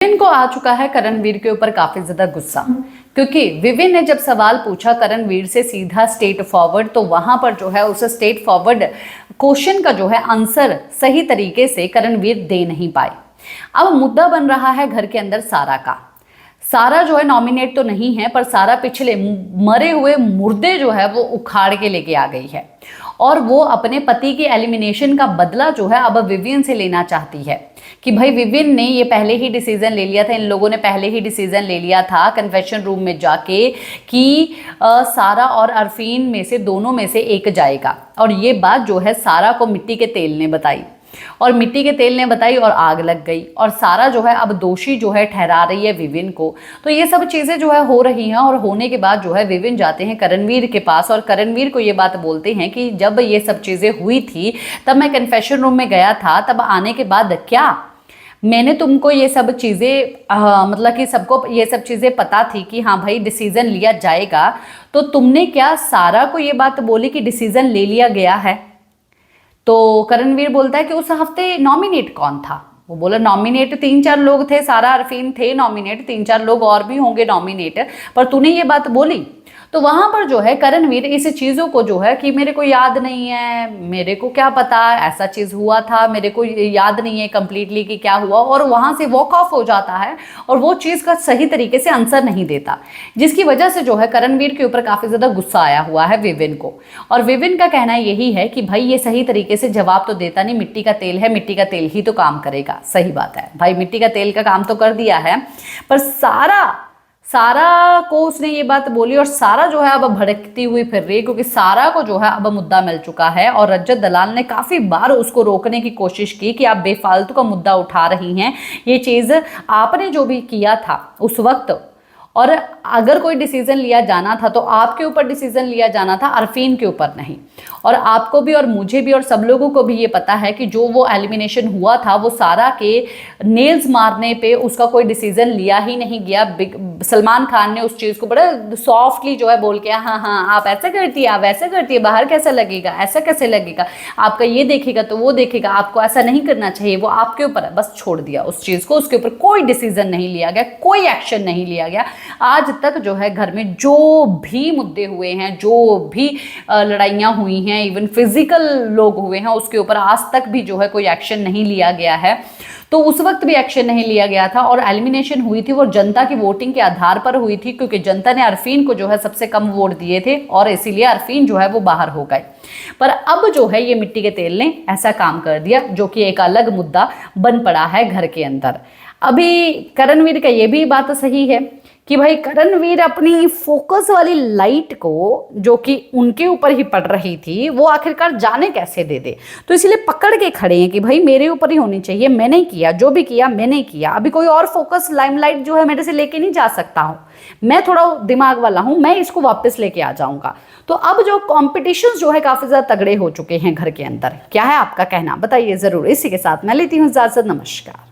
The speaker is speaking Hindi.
विविन को आ चुका है करणवीर के ऊपर काफी ज्यादा गुस्सा, क्योंकि विविन ने जब सवाल पूछा करणवीर से सीधा स्ट्रेट फॉरवर्ड, तो वहां पर जो है उसे स्ट्रेट फॉरवर्ड क्वेश्चन का जो है आंसर सही तरीके से करणवीर दे नहीं पाए। अब मुद्दा बन रहा है घर के अंदर सारा का। सारा जो है नॉमिनेट तो नहीं है, पर सारा पिछले मरे हुए मुर्दे जो है वो उखाड़ के लेके आ गई है और वो अपने पति के एलिमिनेशन का बदला जो है अब विविन से लेना चाहती है कि भाई विविन ने ये पहले ही डिसीजन ले लिया था, इन लोगों ने पहले ही डिसीजन ले लिया था कन्फेशन रूम में जाके कि सारा और अरफीन में से दोनों में से एक जाएगा। और ये बात जो है सारा को मिट्टी के तेल ने बताई और मिट्टी के तेल ने बताई और आग लग गई और सारा जो है अब दोषी जो है ठहरा रही है विविन को। तो ये सब चीज़ें जो है हो रही हैं और होने के बाद जो है विविन जाते हैं करणवीर के पास और करणवीर को ये बात बोलते हैं कि जब ये सब चीज़ें हुई थी तब मैं कन्फेशन रूम में गया था, तब आने के बाद क्या मैंने तुमको ये सब चीज़ें मतलब कि सबको ये सब चीज़ें पता थी कि हाँ भाई डिसीज़न लिया जाएगा, तो तुमने क्या सारा को ये बात बोली कि डिसीज़न ले लिया गया है? तो करणवीर बोलता है कि उस हफ्ते नॉमिनेट कौन था? वो बोला नॉमिनेट 3-4 लोग थे, सारा अरफीन थे नॉमिनेट, 3-4 लोग और भी होंगे नॉमिनेट, पर तूने ये बात बोली। तो वहां पर जो है करणवीर इस चीज़ों को जो है कि मेरे को याद नहीं है, मेरे को क्या पता ऐसा चीज़ हुआ था, मेरे को याद नहीं है कंप्लीटली कि क्या हुआ, और वहां से वॉक ऑफ हो जाता है और वो चीज़ का सही तरीके से आंसर नहीं देता, जिसकी वजह से जो है करणवीर के ऊपर काफ़ी ज़्यादा गुस्सा आया हुआ है विविन को। और विविन का कहना यही है कि भाई ये सही तरीके से जवाब तो देता नहीं, मिट्टी का तेल है, मिट्टी का तेल ही तो काम करेगा। सही बात है भाई, मिट्टी का तेल का काम तो कर दिया है, पर सारा को उसने ये बात बोली और सारा जो है अब भड़कती हुई फिर रही, क्योंकि सारा को जो है अब मुद्दा मिल चुका है और रजत दलाल ने काफ़ी बार उसको रोकने की कोशिश की कि आप बेफालतू का मुद्दा उठा रही हैं, ये चीज़ आपने जो भी किया था उस वक्त, और अगर कोई डिसीजन लिया जाना था तो आपके ऊपर डिसीजन लिया जाना था, अरफीन के ऊपर नहीं। और आपको भी और मुझे भी और सब लोगों को भी ये पता है कि जो वो एलिमिनेशन हुआ था वो सारा के नेल्स मारने पे उसका कोई डिसीजन लिया ही नहीं गया। सलमान खान ने उस चीज़ को बड़ा सॉफ्टली जो है बोल के हाँ हाँ आप ऐसा करती है, आप वैसा करती है, बाहर कैसा लगेगा, ऐसा कैसे लगेगा, आपका ये देखेगा तो वो देखेगा, आपको ऐसा नहीं करना चाहिए, वो आपके ऊपर है, बस छोड़ दिया उस चीज़ को। उसके ऊपर कोई डिसीजन नहीं लिया गया, कोई एक्शन नहीं लिया गया। आज तक जो है घर में जो भी मुद्दे हुए हैं, जो भी लड़ाइयाँ हुई हैं, इवन फिजिकल लोग हुए हैं, उसके ऊपर आज तक भी जो है कोई एक्शन नहीं लिया गया है। तो उस वक्त भी एक्शन नहीं लिया गया था और एलिमिनेशन हुई थी वो जनता की वोटिंग के आधार पर हुई थी, क्योंकि जनता ने अरफीन को जो है सबसे कम वोट दिए थे और इसीलिए अरफीन जो है वो बाहर हो गए। पर अब जो है ये मिट्टी के तेल ने ऐसा काम कर दिया जो कि एक अलग मुद्दा बन पड़ा है घर के अंदर। अभी करणवीर का ये भी बात सही है कि भाई करणवीर अपनी फोकस वाली लाइट को जो कि उनके ऊपर ही पड़ रही थी वो आखिरकार जाने कैसे दे दे, तो इसलिए पकड़ के खड़े हैं कि भाई मेरे ऊपर ही होनी चाहिए, मैंने किया, जो भी किया मैंने किया, अभी कोई और फोकस लाइमलाइट जो है मेरे से लेके नहीं जा सकता हूँ, मैं थोड़ा दिमाग वाला हूँ, मैं इसको वापस लेके आ जाऊंगा। तो अब जो कॉम्पिटिशन जो है काफ़ी ज़्यादा तगड़े हो चुके हैं घर के अंदर। क्या है आपका कहना, बताइए ज़रूर। इसी के साथ मैं लेती हूँ इजाज़त, नमस्कार।